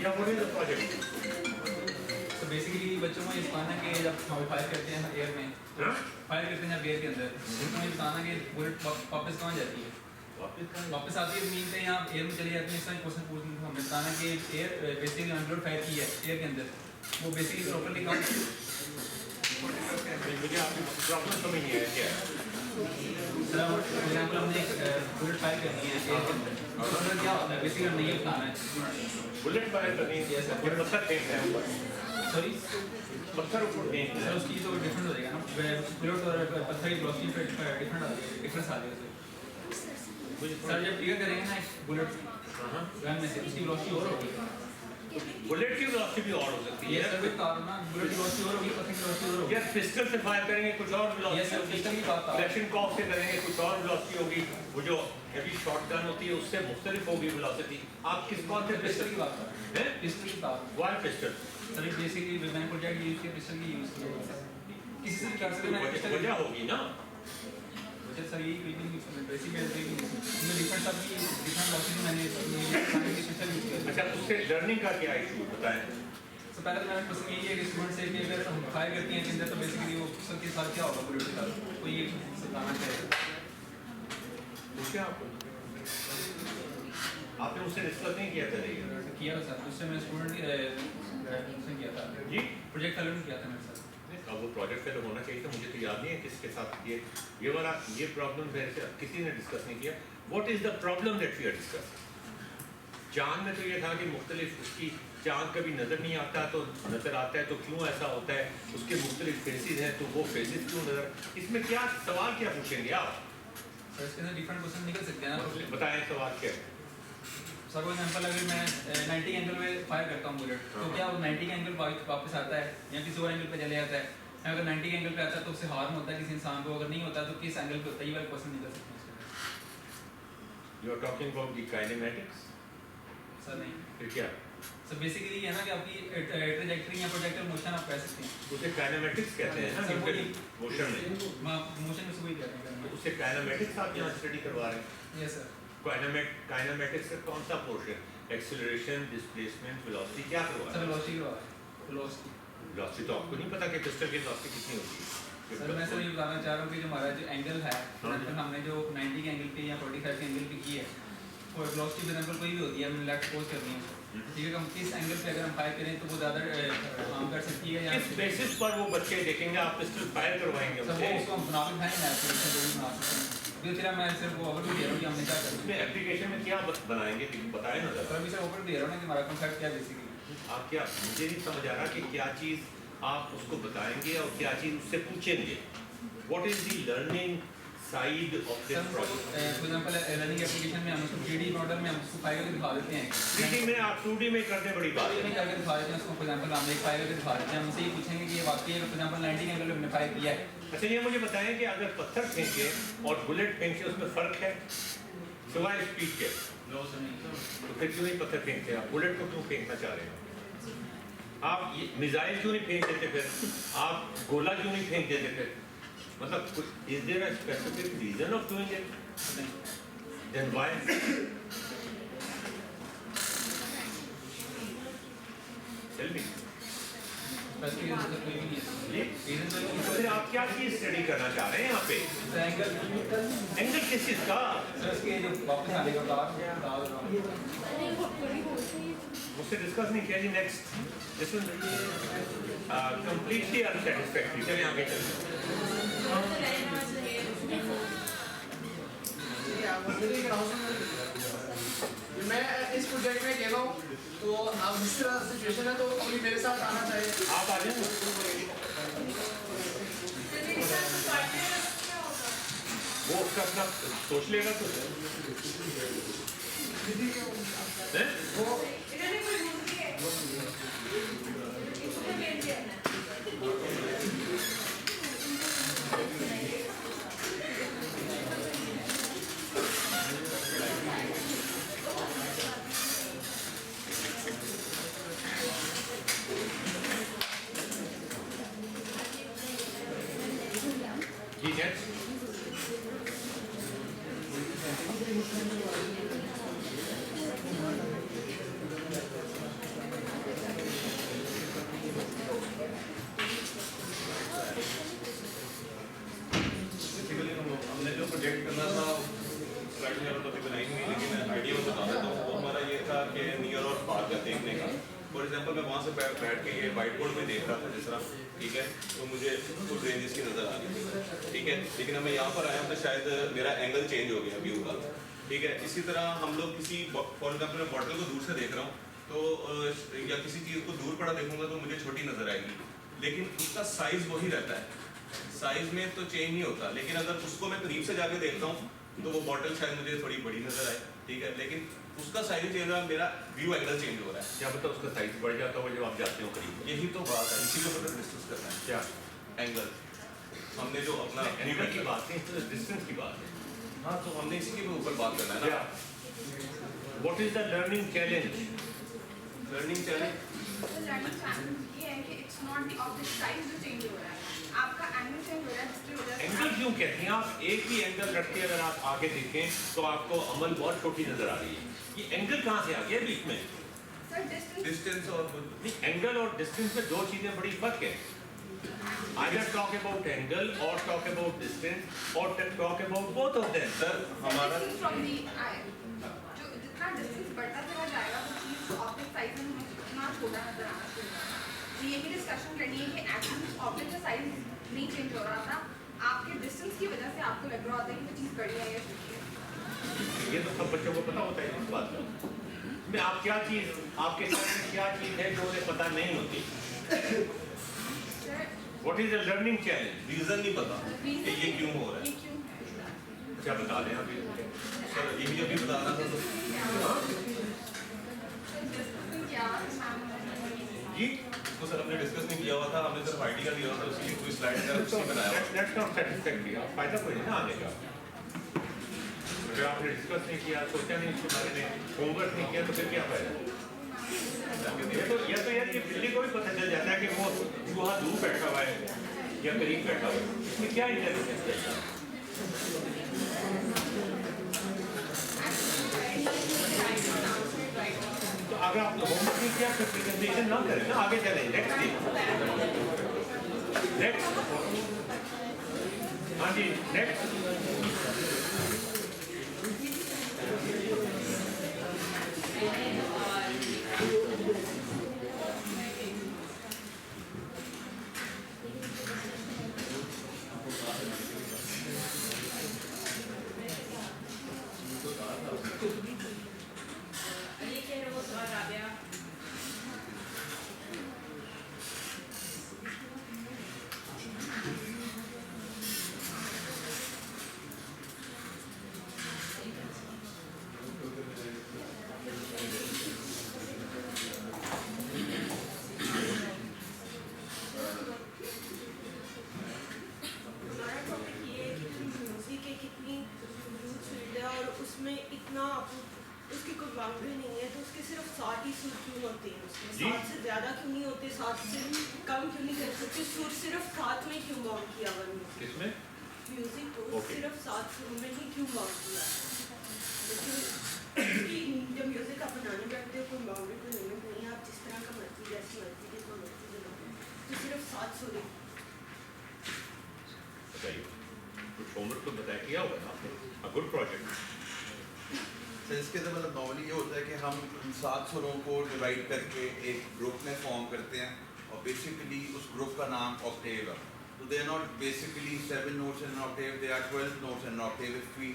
क्या बोल रहे हैं प्रोजेक्ट? तो बेसिकली बच्चों को ये बताना कि जब हम फायर करते हैं एयर में, फायर करते हैं जब एयर के अंदर, उनको ये बताना कि बुलेट वापस कहाँ जाती है, वापस आती है मीन पे यहाँ एयर में चली जाती है। इस तरह क्वेश्चन पूछना हमें बताना कि एयर बेसिकली अनलोड फायर की है एयर के अंदर, वो बेसिकली प्रॉपर्ली कहाँ मुझे आपकी प्रॉब्लम समझ नहीं है क्या? सर फॉर एग्जाम्पल हमने एक बुलेट फायर करनी है एयर के अंदर, और क्या होता है बेसिकली हमने ये बताना है बुलेट फायर करनी है ये पत्थर फेंकना है ऊपर, सॉरी पत्थर ऊपर फेंकना है। सर उसकी तो डिफरेंट हो जाएगा ना, बुलेट और पत्थर की वेलोसिटी पे डिफरेंट आ जाएगा, डिफरेंस आ जाएगा सर। जब ट्रिगर करेंगे ना बुलेट गन में से उसकी वेलोसिटी और होगी, बुलेट की वेलोसिटी भी और हो सकती है। ये सर भी कहा ना बुलेट की वेलोसिटी और होगी, पत्थर की वेलोसिटी और होगी। यार पिस्टल से फायर करेंगे कुछ और वेलोसिटी होगी, पिस्टल की बात क्लैशनकॉफ से करेंगे कुछ और वेलोसिटी होगी, वो जो हैवी शॉटगन होती है उससे मुख्तलिफ होगी वेलोसिटी। आप किस कौन से पिस्टल की बात कर रहे हैं? पिस्टल की बात वाई पिस्टल सर बेसिकली मैंने प्रोजेक्ट यूज किया पिस्टल की यूज किया, किसी से भी कर सकते हैं पिस्टल वजह होगी ना वजह सर यही बेसिकली डिफरेंट सब की डिफरेंट वेलोसिटी मैंने पिस्टल यूज किया। अच्छा उससे लर्निंग का क्या इशू बताएं? तो पहले मेरा क्वेश्चन यही है कि स्टूडेंट से कि अगर हम फायर करती हैं अंदर तो बेसिकली वो पिस्टल के साथ क्या होगा बुलेट के साथ, तो ये बताना चाहिए। पूछा आपने उससे डिस्कस नहीं किया था? किया था सर, उससे मैं स्टूडेंट से किया था जी, प्रोजेक्ट फेलो किया था मेरे साथ। अब वो प्रोजेक्ट फेलो होना चाहिए था, मुझे तो याद नहीं है किसके साथ ये वाला ये प्रॉब्लम मेरे से किसी ने डिस्कस नहीं किया। What is the problem that we are discuss? चांद में तो ये था कि मुख्तलिफ उसकी चांद कभी नज़र नहीं आता तो नज़र आता है, तो क्यों ऐसा होता है, उसके मुख्तलिफ फेसेस हैं तो वो फेसेस क्यों नज़र, इसमें क्या सवाल क्या पूछेंगे आप? सर इसके अंदर डिफरेंट क्वेश्चन निकल सकते हैं ना, बताएं सवाल क्या है? सर फॉर एग्जांपल अगर मैं 90 एंगल में फायर करता हूँ बुलेट, तो क्या वो 90 एंगल वापस आता है या किसी और एंगल पे चले जाता है? अगर 90 एंगल पे आता है तो उससे हार्म होता है किसी इंसान को, अगर नहीं होता तो किस एंगल पे होता है? ये वाला क्वेश्चन निकल सकते हैं। You are talking about the kinematics? Sir नहीं फिर क्या? सर बेसिकली ये है ना कि आपकी ट्रैजेक्टरी या प्रोजेक्टर मोशन आप कह सकते हैं। उसे काइनेमेटिक्स कहते हैं ना, सर वही मोशन में। मोशन में से वही कह रहे हैं। उससे काइनेमेटिक्स आप यहाँ स्टडी करवा रहे हैं। Yes sir. काइनेमेटिक्स का कौन सा पोर्शन? एक्सीलरेशन, डिस्प्लेसमेंट, वेलोसिटी, क्या करवा सर रहे हैं? वेलोसिटी करवा रहे हैं। वेलोसिटी वेलोसिटी तो आपको नहीं पता कि पिस्टल की वेलोसिटी कितनी होती है? सर मैं सर ये बताना चाह रहा हूँ कि जो हमारा जो एंगल है, फॉर एग्जाम्पल हमने जो 90 के एंगल पे या 45 के एंगल पे की है, वो वेलोसिटी फॉर एग्जाम्पल कोई भी होती है, हमने लेफ्ट पोज करनी है, ठीक है, हम किस एंगल पे अगर हम फायर करें तो वो ज़्यादा हार्म कर सकती है या किस बेसिस पर वो बच्चे देखेंगे आप पिस्टल फायर करवाएंगे सर वो उनसे? उसको हम बना के दिखाएंगे आपको, जो भी बना सकते हैं। अभी तेरा मैं सिर्फ वो ओवरव्यू दे रहा हूँ कि हमने क्या करना इसमें एप्लीकेशन में क्या बनाएंगे बताएं ना है। जरा। सर अभी सर ओवरव्यू दे रहा हूँ ना कि हमारा कॉन्सेप्ट क्या बेसिकली। आप क्या, मुझे नहीं समझ आ रहा कि क्या चीज़ आप उसको बताएंगे और क्या चीज़ उससे पूछेंगे। What is the learning side of this sir project? For example learning application में हम उसको 3D मॉडल में हम उसको फायर करके दिखा देते हैं। 3D में आप 2D में करते बड़ी बात नहीं है। करके दिखा देते हैं उसको, फॉर एग्जाम्पल हम एक फायर करके दिखा देते हैं, हमसे ये पूछेंगे कि ये वाकई है, फॉर एग्जाम्पल 90 के एंगल में हमने फायर किया है। अच्छा ये मुझे बताएं कि अगर पत्थर फेंके और बुलेट फेंके उसमें फ़र्क है सिवाय स्पीड के? नो सर नहीं। तो फिर क्यों नहीं पत्थर फेंकते? आप बुलेट को क्यों फेंकना चाह रहे हैं? आप मिसाइल क्यों नहीं फेंक देते फिर? आप गोला क्यों नहीं फेंक देते फिर? मतलब is there a specific reason of doing it? Then why? Tell me. बस ये रीजन कोई भी नहीं है। रीजन तो नहीं तो फिर आप क्या चीज़ स्टडी करना चाह रहे हैं यहाँ पे? है। एंगल एंगल किस चीज़ का? सर इसके जो वापस आने का बाद मुझसे डिस्कस नहीं किया जी। Next this is completely unsatisfactory. चलिए आगे चलते मैं इस प्रोजेक्ट में कह रहा हूँ तो आप जिस तरह सिचुएशन है तो कोई मेरे साथ आना चाहिए। आप आ जाएं। वो उसका अपना सोच लेगा तो हैं? जी नेक्स्ट। बेसिकली हमने जो प्रोजेक्ट करना था स्लाइड में तो अभी बनाई नहीं, लेकिन आइडिया में बता देता हूँ। वो हमारा ये था कि नियर और फार का देखने का। फॉर एग्जांपल मैं वहाँ से बैठ के ये वाइट बोर्ड में देख रहा था जिस तरह, ठीक है, तो मुझे कुछ रेंजेस की नज़र आ रही थी, ठीक है, लेकिन अब मैं यहाँ पर आया तो शायद मेरा एंगल चेंज हो गया व्यू का, ठीक है। इसी तरह हम लोग किसी फॉर एग्जाम्पल मैं बॉटल को दूर से देख रहा हूँ तो या किसी चीज़ को दूर पड़ा देखूंगा तो मुझे छोटी नज़र आएगी, लेकिन उसका साइज वही रहता है, साइज में तो चेंज नहीं होता। लेकिन अगर उसको मैं करीब से जाके देखता हूँ तो वो बॉटल शायद मुझे थोड़ी बड़ी नज़र आए, ठीक है, लेकिन उसका साइज चेंज हो रहा है, मेरा व्यू एंगल चेंज हो रहा है। क्या पता उसका साइज बढ़ जाता हो जब आप जाते हो करीब? यही तो बात है, इसी को मतलब डिस्कस करना है। क्या एंगल हमने जो अपना एंगल की बात नहीं, तो डिस्टेंस की बात है। हाँ, तो हमने इसी के ऊपर बात करना है ना। What is the learning challenge? Learning challenge ये है कि it's not the object size जो चेंज हो रहा है, आपका एंगल चेंज हो रहा है, जिसकी वजह से एंगल क्यों कहते हैं? आप एक ही एंगल रख के अगर आप आगे देखें तो आपको अमल बहुत छोटी नजर आ रही है। ये एंगल कहाँ से आ गया बीच में? सर डिस्टेंस डिस्टेंस और नहीं, एंगल और डिस्टेंस में दो चीजें बड़ी फर्क है। Either talk about angle or talk about distance or talk about both of them. Sir हमारा फ्रॉम द आई जो जितना डिस्टेंस बढ़ता चला जाएगा वो चीज ऑब्जेक्ट साइज में उतना छोटा नजर आना शुरू होगा। तो ये भी डिस्कशन करनी है कि एक्चुअली ऑब्जेक्ट का साइज नहीं चेंज हो रहा था, आपके डिस्टेंस की वजह से आपको लग रहा होता है कि वो चीज बड़ी है या छोटी है। ये तो सब बच्चों को पता होता है इस बात का। मैं आप क्या चीज आपके सामने क्या चीज है जो उन्हें पता नहीं होती? What is the learning challenge? Reason नहीं पता कि ये क्यों हो रहा है। ये क्यों है? क्या बता दें अभी? सर ये भी अभी बताना था तो जी तो सर हमने डिस्कस नहीं किया हुआ था, हमने सिर्फ आइडिया दिया था, उसकी कोई स्लाइड का उसी बनाया हुआ। That's not satisfactory. फायदा कोई नहीं ना आने का। अगर आपने डिस्कस नहीं किया, सोचा नहीं इसके बारे में, होमवर्क नहीं किया, तो फिर क्या फायदा? ये तो यार ये बिल्ली को भी पता चल जाता है कि वो चूहा दूर बैठा हुआ है या करीब बैठा हुआ है, इसमें क्या इंटेलिजेंस है? तो अगर आप होमवर्क नहीं किया फिर प्रेजेंटेशन ना करें ना, आगे चलें। नेक्स्ट हाँ जी नेक्स्ट। उसमें इतना उसकी कोई बाउंड्री नहीं है, तो उसके सिर्फ 60 ही सुर क्यों होते हैं उसमें? 60 से ज़्यादा क्यों नहीं होते? 60 से कम क्यों नहीं कर सकते? सुर सिर्फ 7 में क्यों बाउंड किया हुआ किसमें? म्यूजिक को सिर्फ 7 सुर में ही क्यों बाउंड किया? लेकिन जब म्यूजिक आप बनाने बैठते हो कोई बाउंड्री तो लिमिट नहीं है, आप जिस तरह का मर्जी जैसी मर्जी जितना मर्जी बनाओ, तो सिर्फ 7 सुर ही। बताइए कुछ होमवर्क तो बताया किया होगा ना आपने? A good project. तो इसके अंदर मतलब नॉर्मली ये होता है कि हम 7 सुरों को डिवाइड करके एक ग्रुप में फॉर्म करते हैं और बेसिकली उस ग्रुप का नाम ऑक्टेव है। तो they are not basically 7 notes in an octave, they are 12 notes in an octave if we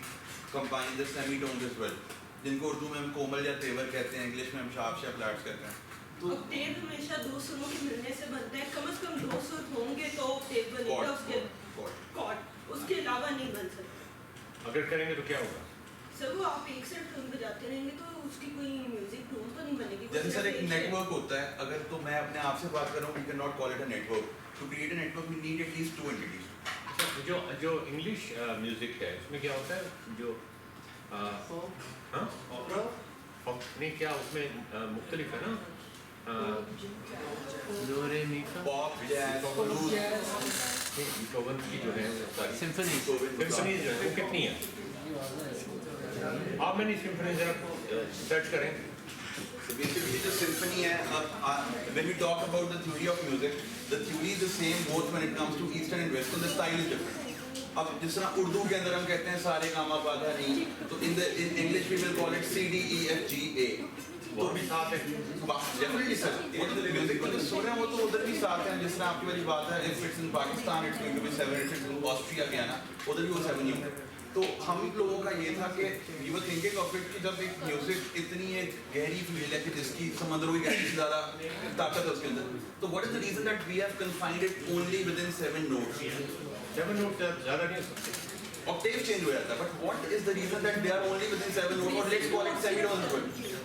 combine the semitones as well, जिनको उर्दू में हम कोमल या तेवर कहते हैं, इंग्लिश में हम शार्प या फ्लैट्स कहते हैं। तो ऑक्टेव हमेशा 2 सुरों के मिलने से बनता है, कम से कम 2 सुर होंगे तो ऑक्टेव बनेगा, कॉर्ड उसके अलावा नहीं बन सकता। अगर करेंगे तो क्या होगा? सर वो आप एक सेट टोन बजाते रहेंगे तो उसकी कोई म्यूजिक टोन तो नहीं बनेगी। जैसे सर एक नेटवर्क होता है, अगर तो मैं अपने आप से बात कर रहा हूँ, we can not call it a network. To create a network we need at least 2 entities. जो इंग्लिश म्यूजिक है उसमें क्या होता है? जो नहीं क्या उसमें मुख्तलिफ है ना, डो रे मी फा पॉप जैज ब्लूज बीथोवन की जो है सारी सिम्फनी जो है वो कितनी है? How many symphonies are search करें? So basically the symphony है, when we talk about the theory of music, the theory is the same both when it comes to Eastern and Western, the style is different. अब जिस तरह उर्दू के अंदर हम कहते हैं सारे गामा पाधा नी, तो in English we will call it C D E F G A. वो भी साथ है। Definitely sir, वो तो म्यूजिक को जो सुन रहे हैं वो तो उधर भी साथ है, जिस तरह आपकी वाली बात है, if it's in Pakistan it's going to be 7, if it's in Austria Guyana उधर भी वो 7 ही होंगे। तो हम लोगों का ये था कि we were thinking of it कि जब एक म्यूजिक इतनी एक गहरी फील्ड है कि जिसकी समंदरों की गहराई से ज़्यादा ताकत है उसके अंदर, तो what is the reason that we have confined it only within 7 notes? 7 notes ज़्यादा नहीं हो सकते। ऑक्टेव चेंज हो जाता है, but what is the reason that they are only within 7 notes, और let's call it semitones?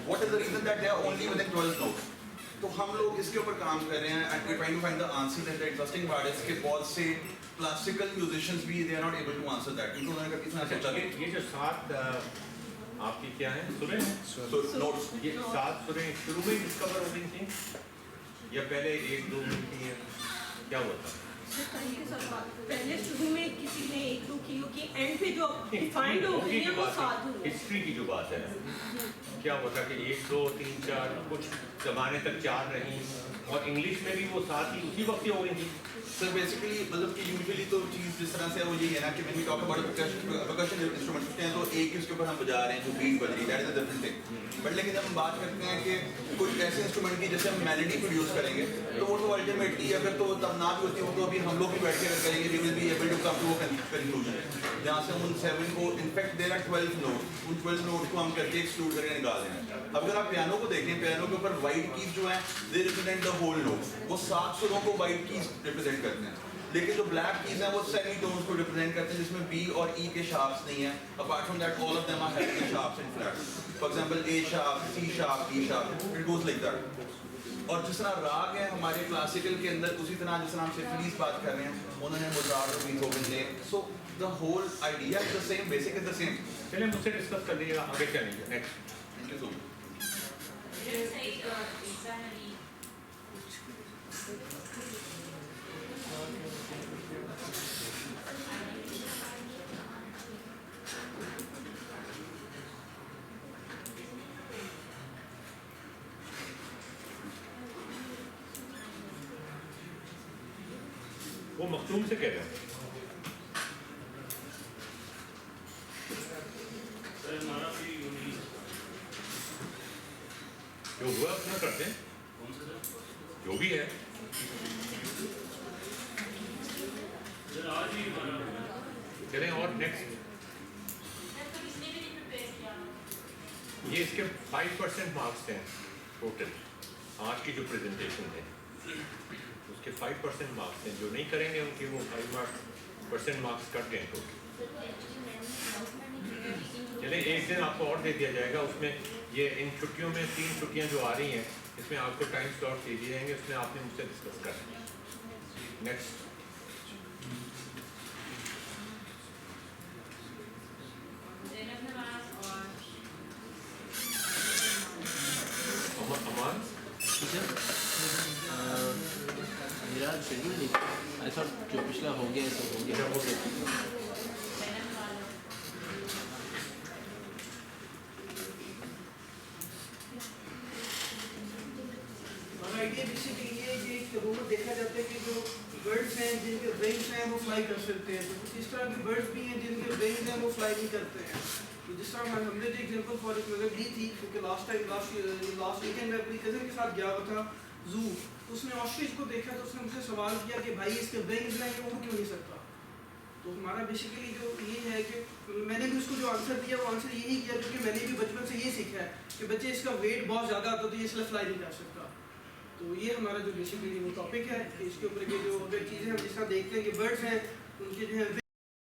What is the reason that they are only within 12 notes? तो हम लोग इसके ऊपर काम कर रहे हैं and we trying to find the answer. And the interesting part is कि बहुत से क्लासिकल म्यूजिशियंस भी they are not able to answer that, क्योंकि उन्होंने कभी इतना सोचा नहीं। ये जो 7 आपकी क्या है सुरें? नोट्स, ये 7 सुरें शुरू में डिस्कवर हो गई थी या पहले 1-2 की है? क्या हुआ था? पहले शुरू में किसी ने 1-2 की होगी, एंड पे जो डिफाइंड हो गई है वो 7 हुई। हिस्ट्री की जो बात है क्या हुआ था कि 1-2-3-4 कुछ जमाने तक 4 रही और इंग्लिश में भी वो 7 ही उसी वक्त ही हो गई थी। सर बेसिकली मतलब कि यूजुअली तो चीज़ जिस तरह से वो यही है ना कि when we talk about percussion instruments होते हैं तो एक इसके ऊपर हम बजा रहे हैं जो बीट बज रही है, that is a different thing. But लेकिन जब हम बात करते हैं कि कुछ ऐसे इंस्ट्रूमेंट की जैसे हम मेलोडी प्रोड्यूस करेंगे तो वो तो अल्टीमेटली अगर तो तब ना भी होती हो तो अभी हम लोग भी बैठ के अगर करेंगे we will be able to come to a conclusion जहाँ से हम उन 7 को इनफैक्ट देयर आर 12 नोट्स, उन 12 नोट्स को हम करके एक्सक्लूड करके निकाल देंगे। अब अगर आप पियानो को देखें, पियानो के ऊपर वाइट कीज जो है they represent the whole note, वो 7 सुरों को वाइट कीज रिप्रेजेंट करते हैं, लेकिन जो ब्लैक कीज हैं वो सेमीटोन्स को रिप्रेजेंट करते हैं जिसमें बी और ई के शार्प्स नहीं है। Apart from that all of them are having sharps and flats, for example A sharp, C sharp, D sharp, it goes like that. और जिस तरह राग है हमारे क्लासिकल के अंदर, उसी तरह जिस तरह हम सिम्फनीज बात कर रहे हैं उन्होंने मोजार्ट और बीथोवन ने, सो the whole idea is the same, basic is the same. चलिए मुझसे डिस्कस कर लीजिएगा, आगे चलेंगे next. Thank you so much. वो मखदूम से कह रहे हैं जो हुआ अपना करते हैं, जो भी है चलें। और नेक्स्ट ये इसके 5% मार्क्स हैं टोटल, आज की जो प्रेजेंटेशन है उसके 5% मार्क्स हैं, जो नहीं करेंगे उनके वो 5% मार्क्स कट गए टोटल। चले एक दिन आपको और दे दिया जाएगा, उसमें ये इन छुट्टियों में 3 छुट्टियां जो आ रही हैं इसमें आपको टाइम स्लॉट दे दिए जाएंगे, उसमें आपने मुझसे डिस्कस करना है। नेक्स्ट अमान मेरा शेड्यूल नहीं, आई थॉट जो पिछला हो गया सब हो गया। आइडिया बेसिकली ये है कि लोगों को देखा जाता है कि जो बर्ड्स हैं जिनके विंग्स हैं वो फ्लाई कर सकते हैं, तो कुछ इस तरह के बर्ड्स भी हैं जिनके विंग्स हैं वो फ्लाई नहीं करते हैं। तो जिस तरह हमने जो एग्जांपल फॉर एग्जांपल दी थी, क्योंकि लास्ट वीकेंड में अपनी कज़न के साथ गया हुआ था जू, तो उसने ऑस्ट्रिच को देखा तो उसने मुझसे सवाल किया कि भाई इसके विंग्स हैं ये उड़ क्यों नहीं सकता। तो हमारा बेसिकली जो ये है कि मैंने भी उसको जो आंसर दिया वो आंसर यही किया, क्योंकि मैंने भी बचपन से ये सीखा है कि बच्चे इसका वेट बहुत ज़्यादा आता तो ये इसलिए फ्लाई नहीं कर सकता। तो ये हमारा जो बेसिकली वो टॉपिक है कि इसके ऊपर के जो अगर चीज़ें हम जिस तरह देखते हैं कि बर्ड्स हैं उनके जो है